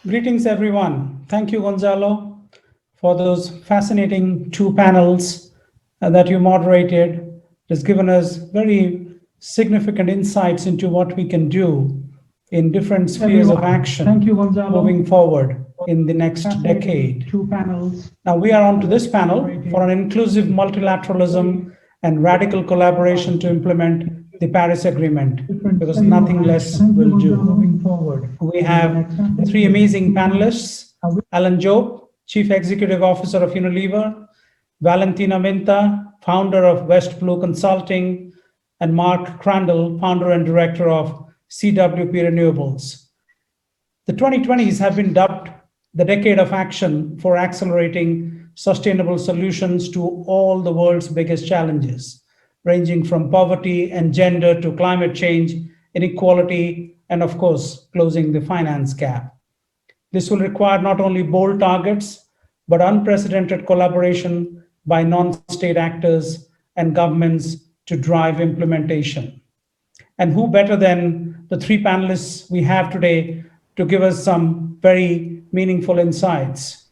Greetings, everyone. Thank you, Gonzalo, for those fascinating two panels that you moderated. It has given us very significant insights into what we can do in different spheres of action. Thank you, Gonzalo, moving forward in the next decade. Two panels. Now, we are on to this panel for an inclusive multilateralism and radical collaboration to implement the Paris Agreement, because nothing less will do. We have three amazing panelists: Alan Job, Chief Executive Officer of Unilever; Valentina Minta, founder of West Blue Consulting; and Mark Crandall, founder and director of CWP Renewables. The 2020s have been dubbed the decade of action for accelerating sustainable solutions to all the world's biggest challenges, ranging from poverty and gender to climate change, inequality, and of course, closing the finance gap. This will require not only bold targets, but unprecedented collaboration by non-state actors and governments to drive implementation. And who better than the three panelists we have today to give us some very meaningful insights.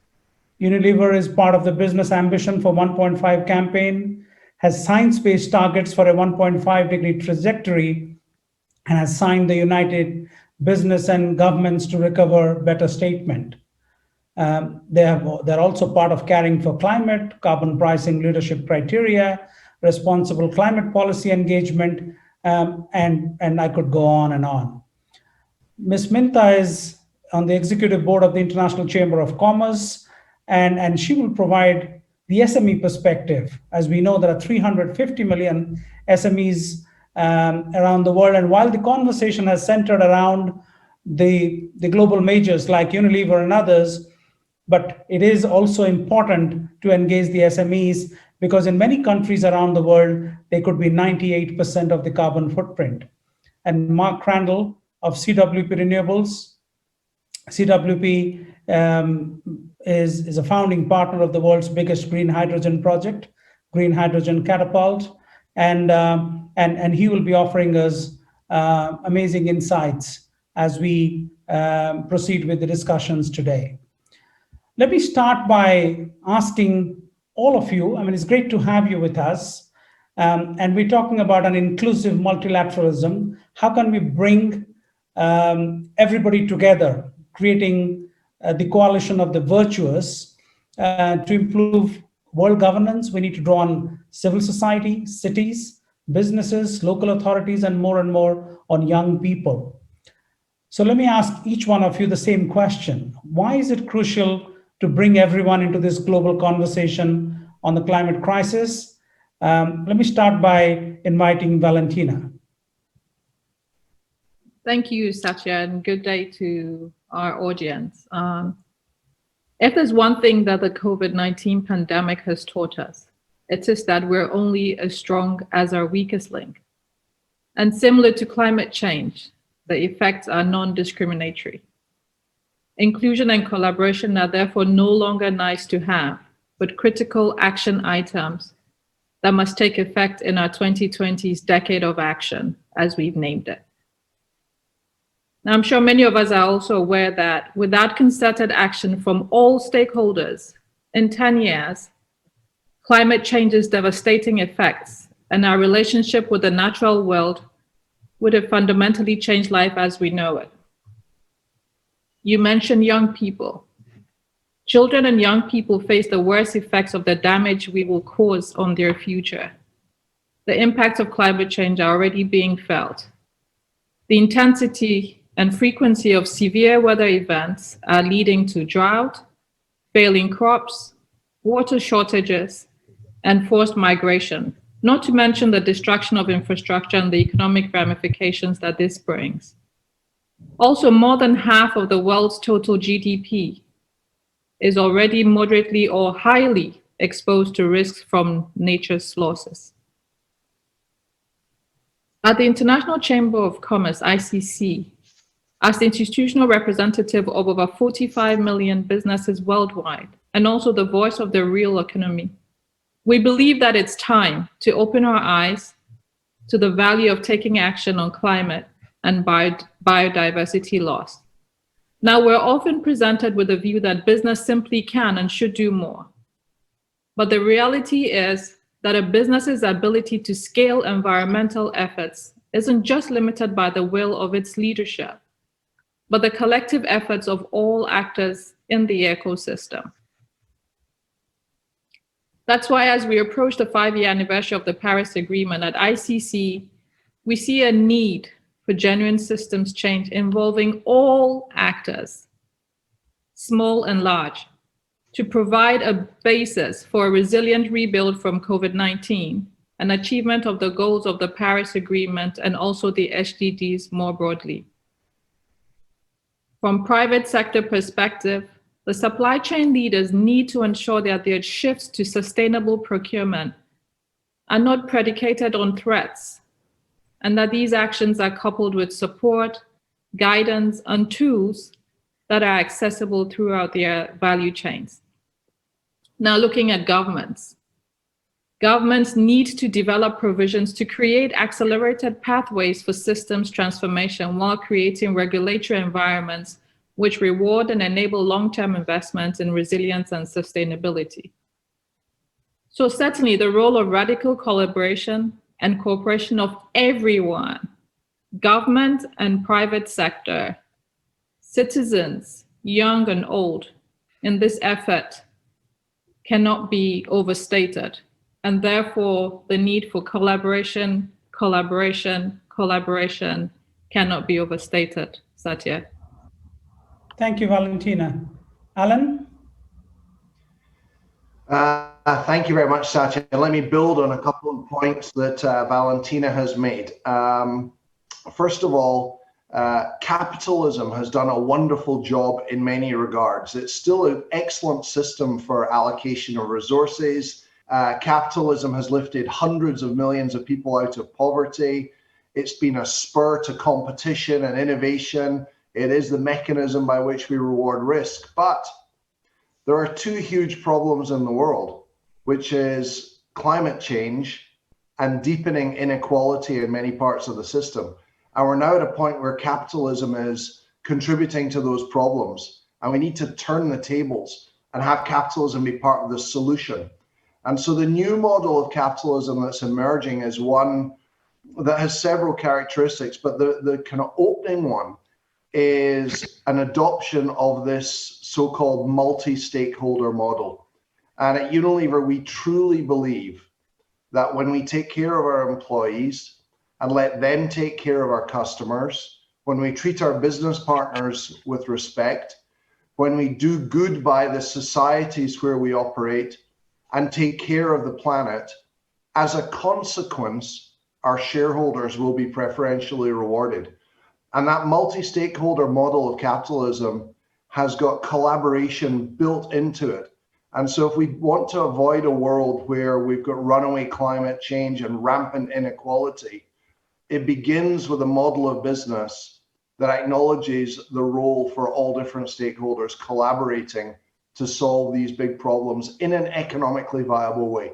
Unilever is part of the Business Ambition for 1.5 campaign, has science-based targets for a 1.5-degree trajectory, and has signed the United Business and Governments to Recover Better statement. They're also part of Caring for Climate, Carbon Pricing Leadership Criteria, Responsible Climate Policy Engagement, and I could go on and on. Ms. Minta is on the executive board of the International Chamber of Commerce, and she will provide the SME perspective. As we know, there are 350 million SMEs around the world. And while the conversation has centered around the global majors like Unilever and others, but it is also important to engage the SMEs, because in many countries around the world, they could be 98% of the carbon footprint. And Mark Crandall of CWP Renewables. CWP is a founding partner of the world's biggest green hydrogen project, Green Hydrogen Catapult, and he will be offering us amazing insights as we proceed with the discussions today. Let me start by asking all of you, it's great to have you with us, and we're talking about an inclusive multilateralism. How can we bring everybody together, creating the coalition of the virtuous to improve world governance? We need to draw on civil society, cities, businesses, local authorities, and more on young people. So let me ask each one of you the same question. Why is it crucial to bring everyone into this global conversation on the climate crisis? Let me start by inviting Valentina. Thank you, Satya, and good day to our audience. If there's one thing that the COVID-19 pandemic has taught us, it is that we're only as strong as our weakest link. And similar to climate change, the effects are non-discriminatory. Inclusion and collaboration are therefore no longer nice to have, but critical action items that must take effect in our 2020s decade of action, as we've named it. Now, I'm sure many of us are also aware that without concerted action from all stakeholders, in 10 years, climate change's devastating effects and our relationship with the natural world would have fundamentally changed life as we know it. You mentioned young people. Children and young people face the worst effects of the damage we will cause on their future. The impacts of climate change are already being felt. The intensity and frequency of severe weather events are leading to drought, failing crops, water shortages, and forced migration, not to mention the destruction of infrastructure and the economic ramifications that this brings. Also, more than half of the world's total GDP is already moderately or highly exposed to risks from nature's losses. At the International Chamber of Commerce, ICC, as the institutional representative of over 45 million businesses worldwide, and also the voice of the real economy, we believe that it's time to open our eyes to the value of taking action on climate and biodiversity loss. Now, we're often presented with a view that business simply can and should do more. But the reality is that a business's ability to scale environmental efforts isn't just limited by the will of its leadership, but the collective efforts of all actors in the ecosystem. That's why as we approach the 5-year anniversary of the Paris Agreement at ICC, we see a need for genuine systems change involving all actors, small and large, to provide a basis for a resilient rebuild from COVID-19 and achievement of the goals of the Paris Agreement and also the SDGs more broadly. From private sector perspective, the supply chain leaders need to ensure that their shifts to sustainable procurement are not predicated on threats, and that these actions are coupled with support, guidance, and tools that are accessible throughout their value chains. Now, looking at governments. Governments need to develop provisions to create accelerated pathways for systems transformation while creating regulatory environments which reward and enable long-term investments in resilience and sustainability. So certainly the role of radical collaboration and cooperation of everyone, government and private sector, citizens, young and old, in this effort cannot be overstated. And therefore, the need for collaboration cannot be overstated. Satya. Thank you, Valentina. Alan? Thank you very much, Satya. Let me build on a couple of points that Valentina has made. First of all, capitalism has done a wonderful job in many regards. It's still an excellent system for allocation of resources. Capitalism has lifted hundreds of millions of people out of poverty. It's been a spur to competition and innovation. It is the mechanism by which we reward risk. But there are two huge problems in the world, which is climate change and deepening inequality in many parts of the system. And we're now at a point where capitalism is contributing to those problems. And we need to turn the tables and have capitalism be part of the solution. And so the new model of capitalism that's emerging is one that has several characteristics, but the kind of opening one is an adoption of this so-called multi-stakeholder model. And at Unilever, we truly believe that when we take care of our employees and let them take care of our customers, when we treat our business partners with respect, when we do good by the societies where we operate and take care of the planet, as a consequence, our shareholders will be preferentially rewarded. And that multi-stakeholder model of capitalism has got collaboration built into it. And so if we want to avoid a world where we've got runaway climate change and rampant inequality, it begins with a model of business that acknowledges the role for all different stakeholders collaborating to solve these big problems in an economically viable way.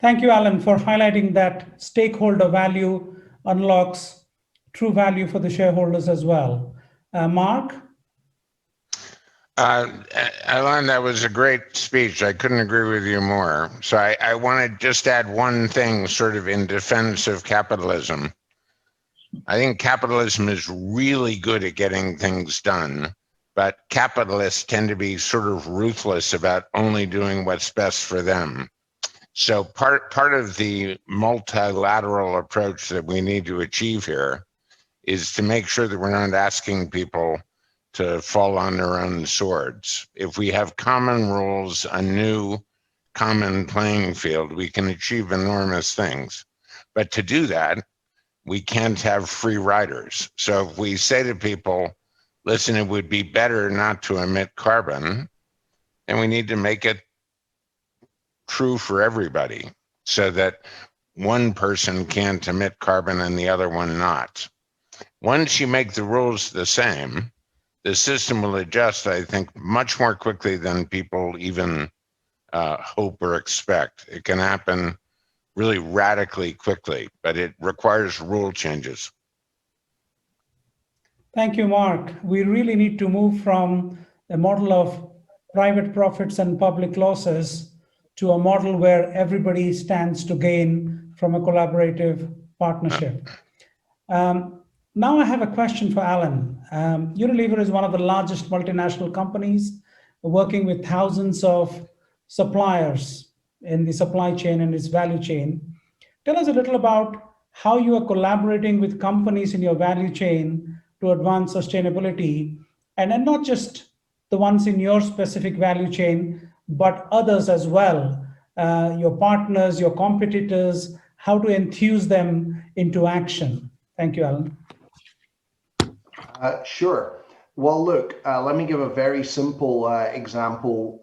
Thank you, Alan, for highlighting that stakeholder value unlocks true value for the shareholders as well. Mark? Alan, that was a great speech. I couldn't agree with you more. So I want to just add one thing sort of in defense of capitalism. I think capitalism is really good at getting things done, but capitalists tend to be sort of ruthless about only doing what's best for them. So part of the multilateral approach that we need to achieve here is to make sure that we're not asking people to fall on their own swords. If we have common rules, a new common playing field, we can achieve enormous things. But to do that, we can't have free riders. So if we say to people, listen, it would be better not to emit carbon, then we need to make it true for everybody so that one person can't emit carbon and the other one not. Once you make the rules the same, the system will adjust, I think, much more quickly than people even hope or expect. It can happen really radically quickly, but it requires rule changes. Thank you, Mark. We really need to move from a model of private profits and public losses to a model where everybody stands to gain from a collaborative partnership. Now I have a question for Alan. Unilever is one of the largest multinational companies working with thousands of suppliers in the supply chain and its value chain. Tell us a little about how you are collaborating with companies in your value chain to advance sustainability, and then not just the ones in your specific value chain, but others as well, your partners, your competitors, how to enthuse them into action. Thank you, Alan. Sure. Well, look, let me give a very simple example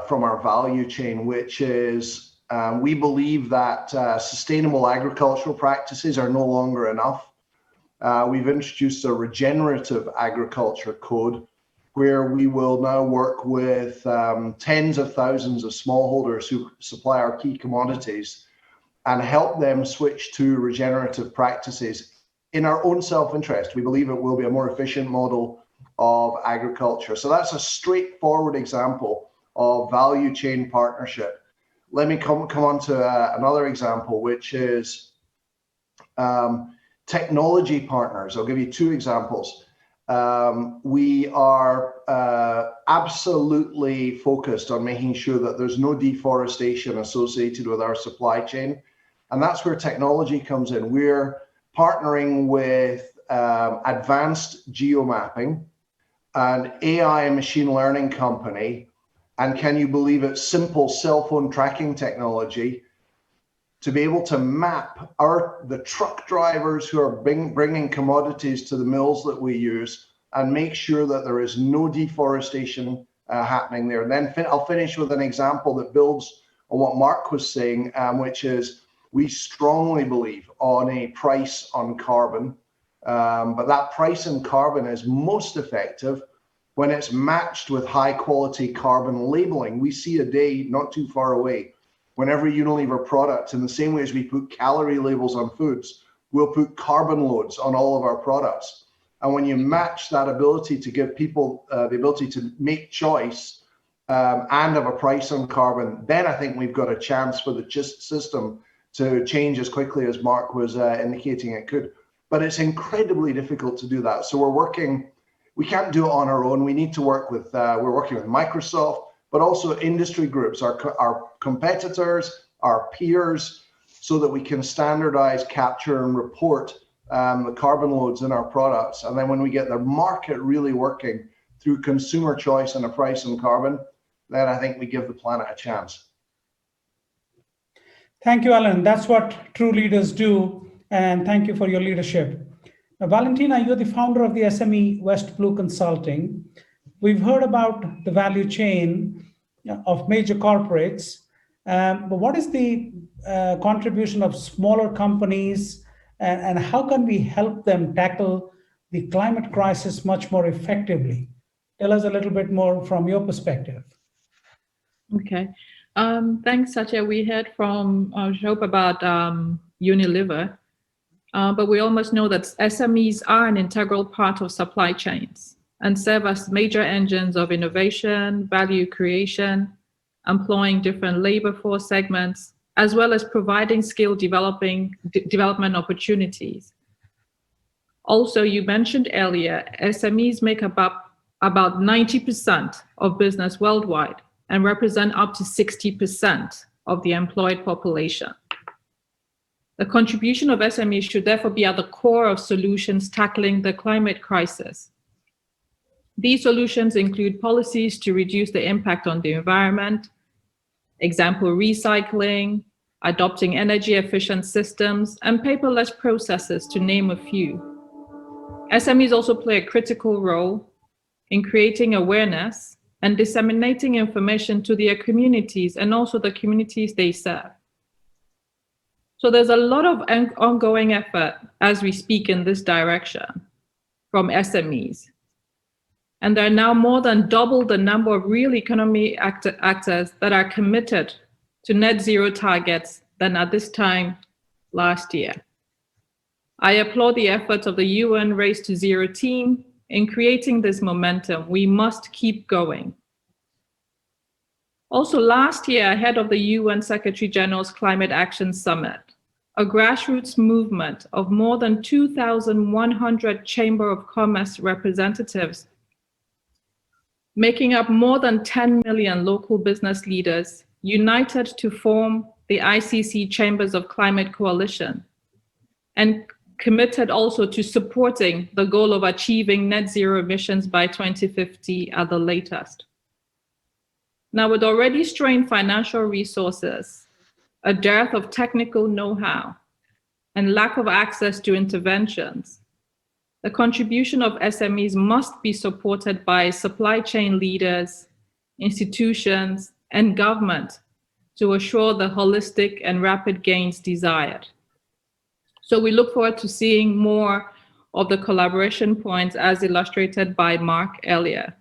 from our value chain, which is we believe that sustainable agricultural practices are no longer enough. We've introduced a regenerative agriculture code where we will now work with tens of thousands of smallholders who supply our key commodities and help them switch to regenerative practices in our own self-interest. We believe it will be a more efficient model of agriculture. So that's a straightforward example of value chain partnership. Let me come on to another example, which is technology partners. I'll give you two examples. We are absolutely focused on making sure that there's no deforestation associated with our supply chain. And that's where technology comes in. We're partnering with advanced geomapping, an AI and machine learning company, and can you believe it, simple cell phone tracking technology to be able to map the truck drivers who are bringing commodities to the mills that we use and make sure that there is no deforestation happening there. And then I'll finish with an example that builds on what Mark was saying, which is we strongly believe on a price on carbon, but that price on carbon is most effective when it's matched with high quality carbon labeling. We see a day not too far away when every Unilever product, in the same way as we put calorie labels on foods, we'll put carbon loads on all of our products. And when you match that ability to give people the ability to make choice and have a price on carbon, then I think we've got a chance for the system to change as quickly as Mark was indicating it could. But it's incredibly difficult to do that. So we can't do it on our own. We need to work with, we're working with Microsoft, but also industry groups, our competitors, our peers, so that we can standardize, capture, and report the carbon loads in our products. And then when we get the market really working through consumer choice and a price on carbon, then I think we give the planet a chance. Thank you, Alan. That's what true leaders do. And thank you for your leadership. Valentina, you're the founder of the SME West Blue Consulting. We've heard about the value chain of major corporates, but what is the contribution of smaller companies and how can we help them tackle the climate crisis much more effectively? Tell us a little bit more from your perspective. Okay. Thanks, Satya. We heard from Job about Unilever, but we almost know that SMEs are an integral part of supply chains and serve as major engines of innovation, value creation, employing different labor force segments, as well as providing skill development opportunities. Also, you mentioned earlier, SMEs make up about 90% of business worldwide and represent up to 60% of the employed population. The contribution of SMEs should therefore be at the core of solutions tackling the climate crisis. These solutions include policies to reduce the impact on the environment, example, recycling, adopting energy efficient systems, and paperless processes, to name a few. SMEs also play a critical role in creating awareness and disseminating information to their communities and also the communities they serve. So there's a lot of ongoing effort as we speak in this direction from SMEs. And there are now more than double the number of real economy actors that are committed to net zero targets than at this time last year. I applaud the efforts of the UN Race to Zero team in creating this momentum. We must keep going. Also, last year, ahead of the UN Secretary General's Climate Action Summit, a grassroots movement of more than 2,100 Chamber of Commerce representatives, making up more than 10 million local business leaders, united to form the ICC Chambers of Climate Coalition, and committed also to supporting the goal of achieving net zero emissions by 2050 at the latest. Now, with already strained financial resources, a dearth of technical know-how, and lack of access to interventions, the contribution of SMEs must be supported by supply chain leaders, institutions, and government to assure the holistic and rapid gains desired. So we look forward to seeing more of the collaboration points as illustrated by Mark earlier.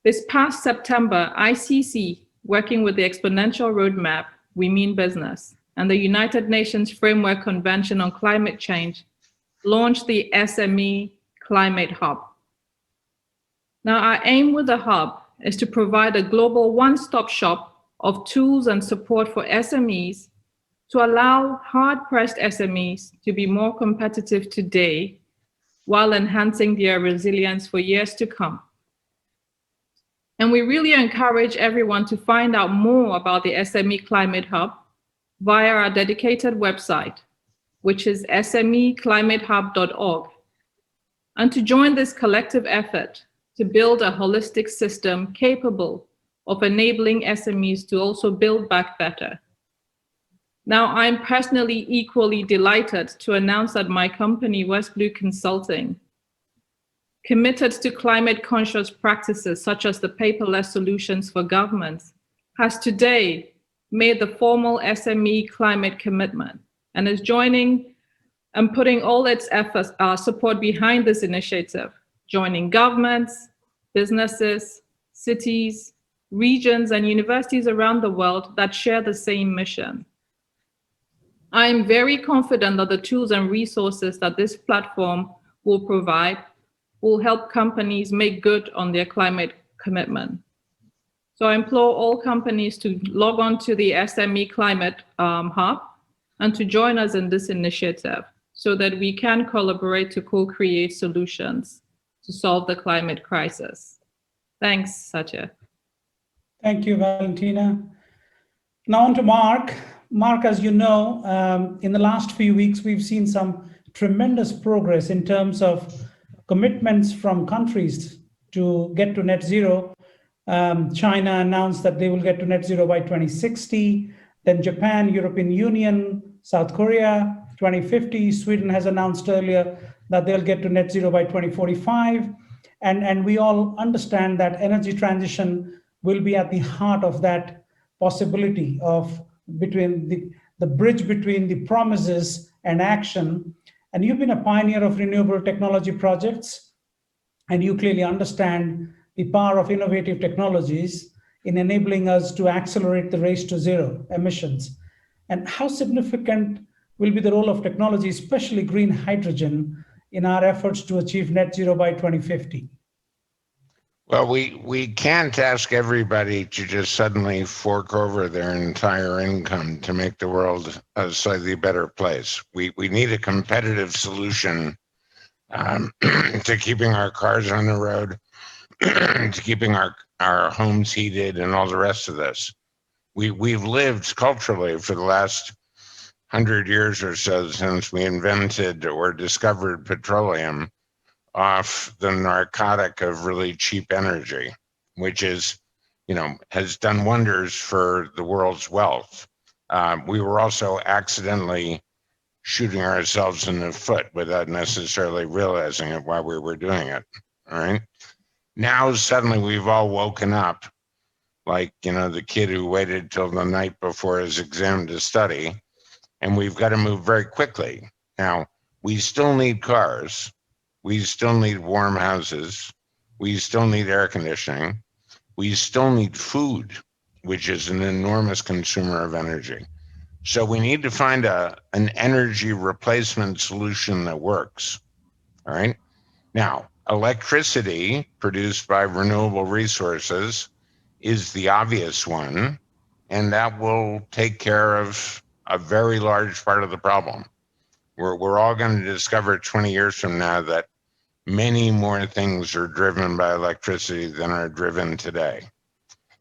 This past September, ICC, working with the Exponential Roadmap, We Mean Business, and the United Nations Framework Convention on Climate Change, launched the Sme Climate Hub. Now, our aim with the hub is to provide a global one-stop shop of tools and support for SMEs to allow hard-pressed SMEs to be more competitive today while enhancing their resilience for years to come. And we really encourage everyone to find out more about the SME Climate Hub via our dedicated website, which is smeclimatehub.org, and to join this collective effort to build a holistic system capable of enabling SMEs to also build back better. Now, I'm personally equally delighted to announce that my company, West Blue Consulting, committed to climate-conscious practices such as the paperless solutions for governments, has today made the formal SME climate commitment and is joining and putting all its efforts, support behind this initiative, joining governments, businesses, cities, regions, and universities around the world that share the same mission. I am very confident that the tools and resources that this platform will provide will help companies make good on their climate commitment. So I implore all companies to log on to the SME Climate Hub and to join us in this initiative so that we can collaborate to co-create solutions to solve the climate crisis. Thanks, Satya. Thank you, Valentina. Now on to Mark. Mark, as you know, in the last few weeks, we've seen some tremendous progress in terms of commitments from countries to get to net zero. China announced that they will get to net zero by 2060. Then Japan, European Union, South Korea, 2050. Sweden has announced earlier that they'll get to net zero by 2045. And we all understand that energy transition will be at the heart of that possibility of between the bridge between the promises and action. And you've been a pioneer of renewable technology projects, and you clearly understand the power of innovative technologies in enabling us to accelerate the race to zero emissions. And how significant will be the role of technology, especially green hydrogen, in our efforts to achieve net zero by 2050? Well, we can't ask everybody to just suddenly fork over their entire income to make the world a slightly better place. We need a competitive solution to keeping our cars on the road, to keeping our homes heated and all the rest of this. We've lived culturally for the last 100 years or so since we invented or discovered petroleum off the narcotic of really cheap energy, which is, has done wonders for the world's wealth. We were also accidentally shooting ourselves in the foot without necessarily realizing it while we were doing it, all right? Now, suddenly we've all woken up, like, the kid who waited till the night before his exam to study, and we've got to move very quickly. Now, we still need cars. We still need warm houses. We still need air conditioning. We still need food, which is an enormous consumer of energy. So we need to find an energy replacement solution that works, all right? Now, electricity produced by renewable resources is the obvious one, and that will take care of a very large part of the problem. We're all going to discover 20 years from now that many more things are driven by electricity than are driven today.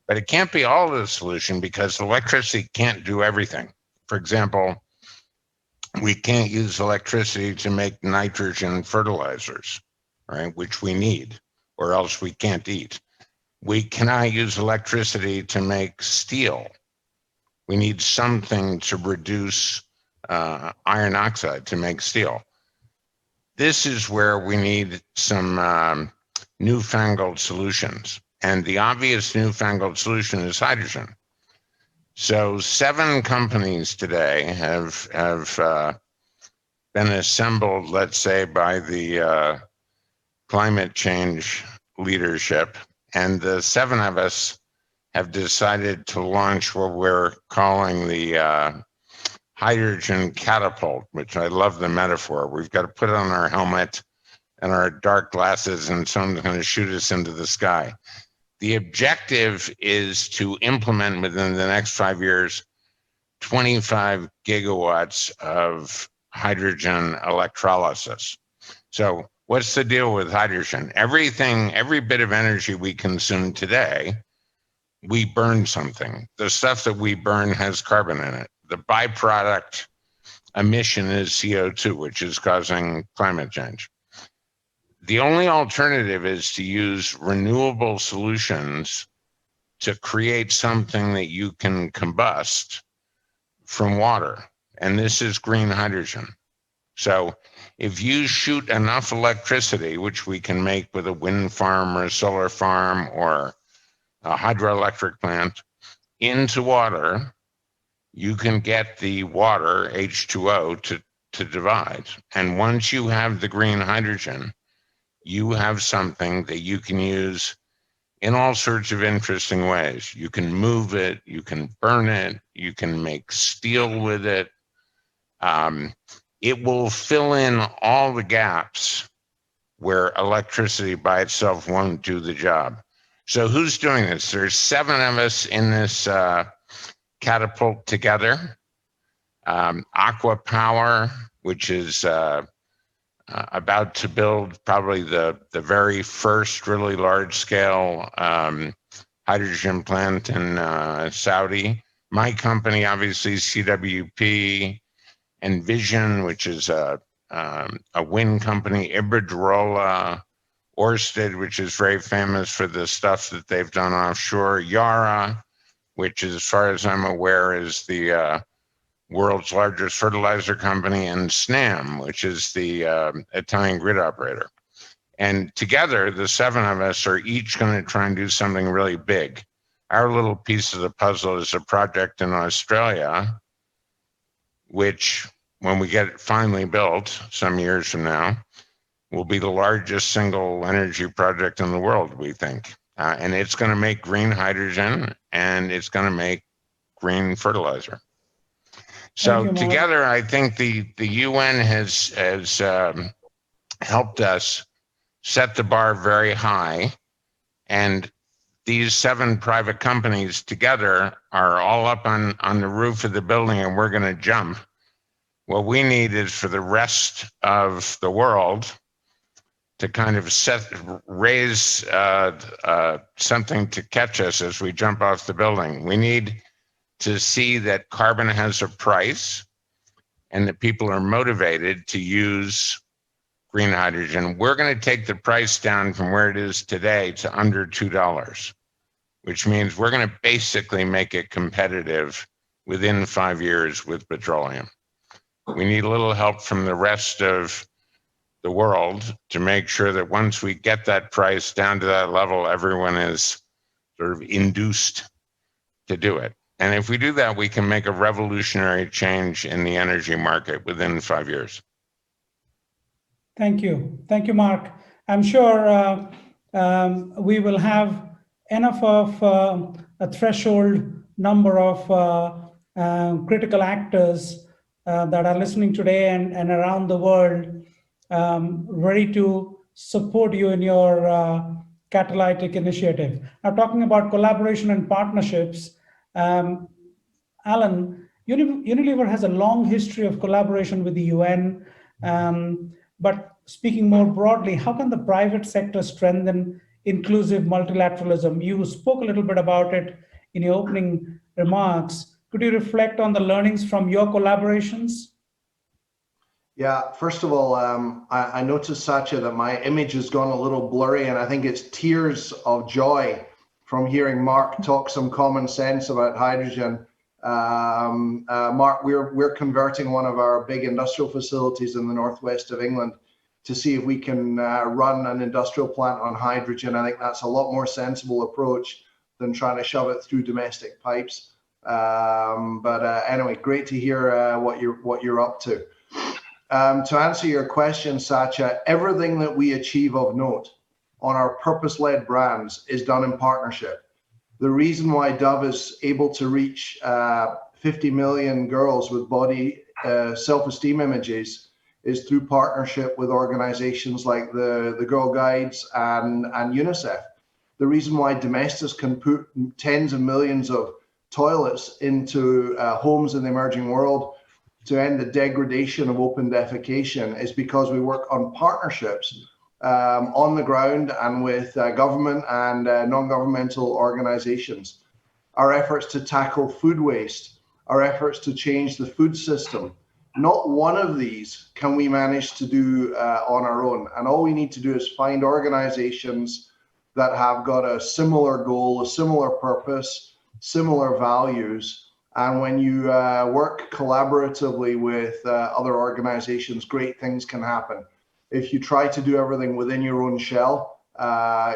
But it can't be all of the solution because electricity can't do everything. For example, we can't use electricity to make nitrogen fertilizers, right, which we need, or else we can't eat. We cannot use electricity to make steel. We need something to reduce iron oxide to make steel. This is where we need some newfangled solutions. And the obvious newfangled solution is hydrogen. So 7 companies today have been assembled, let's say, by the climate change leadership. And the 7 of us have decided to launch what we're calling the hydrogen catapult, which I love the metaphor. We've got to put on our helmet and our dark glasses and someone's going to shoot us into the sky. The objective is to implement within the next 5 years 25 gigawatts of hydrogen electrolysis. So what's the deal with hydrogen? Every bit of energy we consume today, we burn something. The stuff that we burn has carbon in it. The byproduct emission is CO2, which is causing climate change. The only alternative is to use renewable solutions to create something that you can combust from water. And this is green hydrogen. So if you shoot enough electricity, which we can make with a wind farm or a solar farm or a hydroelectric plant, into water, you can get the water, H2O, to divide. And once you have the green hydrogen, you have something that you can use in all sorts of interesting ways. You can move it, you can burn it, you can make steel with it. It will fill in all the gaps where electricity by itself won't do the job. So who's doing this? There's 7 of us in this catapult together. Aqua Power, which is about to build probably the very first really large scale hydrogen plant in Saudi. My company, obviously, CWP, Envision, which is a wind company, Iberdrola, Ørsted, which is very famous for the stuff that they've done offshore, Yara, which, as far as I'm aware, is the world's largest fertilizer company, and SNAM, which is the Italian grid operator. And together, the 7 of us are each going to try and do something really big. Our little piece of the puzzle is a project in Australia, which, when we get it finally built some years from now, will be the largest single energy project in the world, we think. And it's going to make green hydrogen, and it's going to make green fertilizer. So together, I think the UN has helped us set the bar very high, and these 7 private companies together are all up on the roof of the building, and we're going to jump. What we need is for the rest of the world to kind of raise something to catch us as we jump off the building. We need to see that carbon has a price and that people are motivated to use green hydrogen. We're going to take the price down from where it is today to under $2, which means we're going to basically make it competitive within 5 years with petroleum. We need a little help from the rest of the world to make sure that once we get that price down to that level, everyone is sort of induced to do it. And if we do that, we can make a revolutionary change in the energy market within 5 years. Thank you. Thank you, Mark. I'm sure we will have enough of a threshold number of critical actors that are listening today and around the world ready to support you in your catalytic initiative. Now, talking about collaboration and partnerships, Alan, Unilever has a long history of collaboration with the UN, but speaking more broadly, how can the private sector strengthen inclusive multilateralism? You spoke a little bit about it in your opening remarks. Could you reflect on the learnings from your collaborations? Yeah, first of all, I noticed, Satya, that my image has gone a little blurry, and I think it's tears of joy from hearing Mark talk some common sense about hydrogen. Mark, we're converting one of our big industrial facilities in the northwest of England to see if we can run an industrial plant on hydrogen. I think that's a lot more sensible approach than trying to shove it through domestic pipes. Anyway, great to hear what you're up to. To answer your question, Satya, everything that we achieve of note on our purpose-led brands is done in partnership. The reason why Dove is able to reach 50 million girls with body self-esteem images is through partnership with organizations like the Girl Guides and UNICEF. The reason why Domestos can put tens of millions of toilets into homes in the emerging world to end the degradation of open defecation is because we work on partnerships on the ground and with government and non-governmental organizations. Our efforts to tackle food waste, our efforts to change the food system, not one of these can we manage to do on our own. And all we need to do is find organizations that have got a similar goal, a similar purpose, similar values. And when you work collaboratively with other organizations, great things can happen. If you try to do everything within your own shell,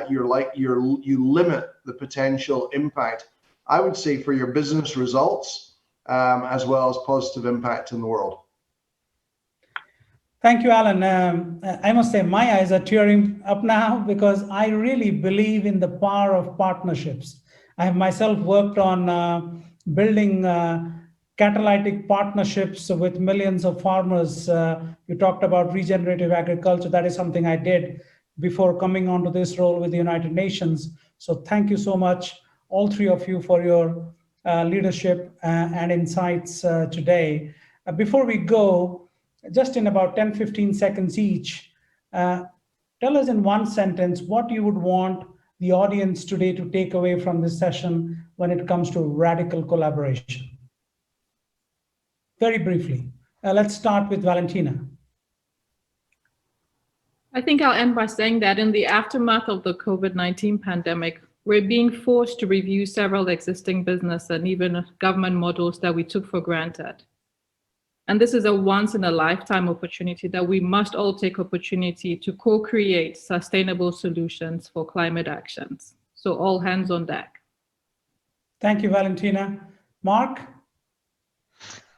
you limit the potential impact, I would say, for your business results, as well as positive impact in the world. Thank you, Alan. I must say my eyes are tearing up now because I really believe in the power of partnerships. I have myself worked on building catalytic partnerships with millions of farmers. You talked about regenerative agriculture. That is something I did before coming onto this role with the United Nations. So thank you so much, all three of you, for your leadership and insights today. Before we go, just in about 10, 15 seconds each, tell us in one sentence what you would want the audience today to take away from this session when it comes to radical collaboration. Very briefly. Let's start with Valentina. I think I'll end by saying that in the aftermath of the COVID-19 pandemic, we're being forced to review several existing business and even government models that we took for granted. And this is a once-in-a-lifetime opportunity that we must all take opportunity to co-create sustainable solutions for climate actions. So all hands on deck. Thank you, Valentina. Mark?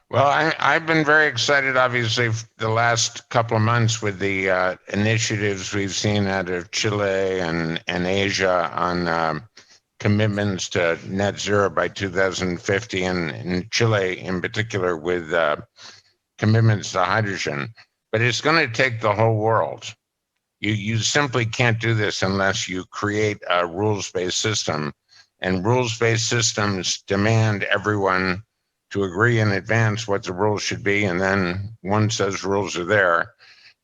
Well, I've been very excited, obviously, the last couple of months with the initiatives we've seen out of Chile and Asia on commitments to net zero by 2050, and in Chile in particular with commitments to hydrogen. But it's going to take the whole world. You simply can't do this unless you create a rules-based system, and rules-based systems demand everyone to agree in advance what the rules should be, and then once those rules are there,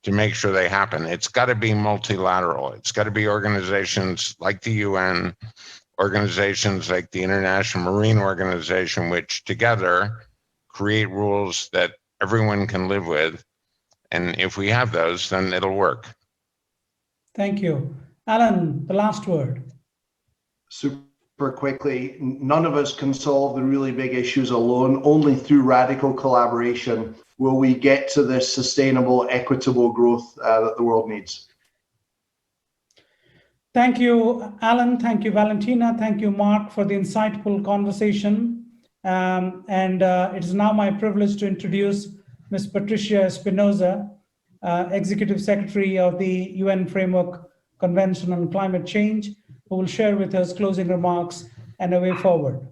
to make sure they happen. It's got to be multilateral. It's got to be organizations like the UN, organizations like the International Marine Organization, which together create rules that everyone can live with. And if we have those, then it'll work. Thank you. Alan, the last word. Super quickly, none of us can solve the really big issues alone. Only through radical collaboration will we get to this sustainable, equitable growth that the world needs. Thank you, Alan. Thank you, Valentina. Thank you, Mark, for the insightful conversation. It is now my privilege to introduce Ms. Patricia Espinosa, Executive Secretary of the UN Framework Convention on Climate Change, who will share with us closing remarks and a way forward.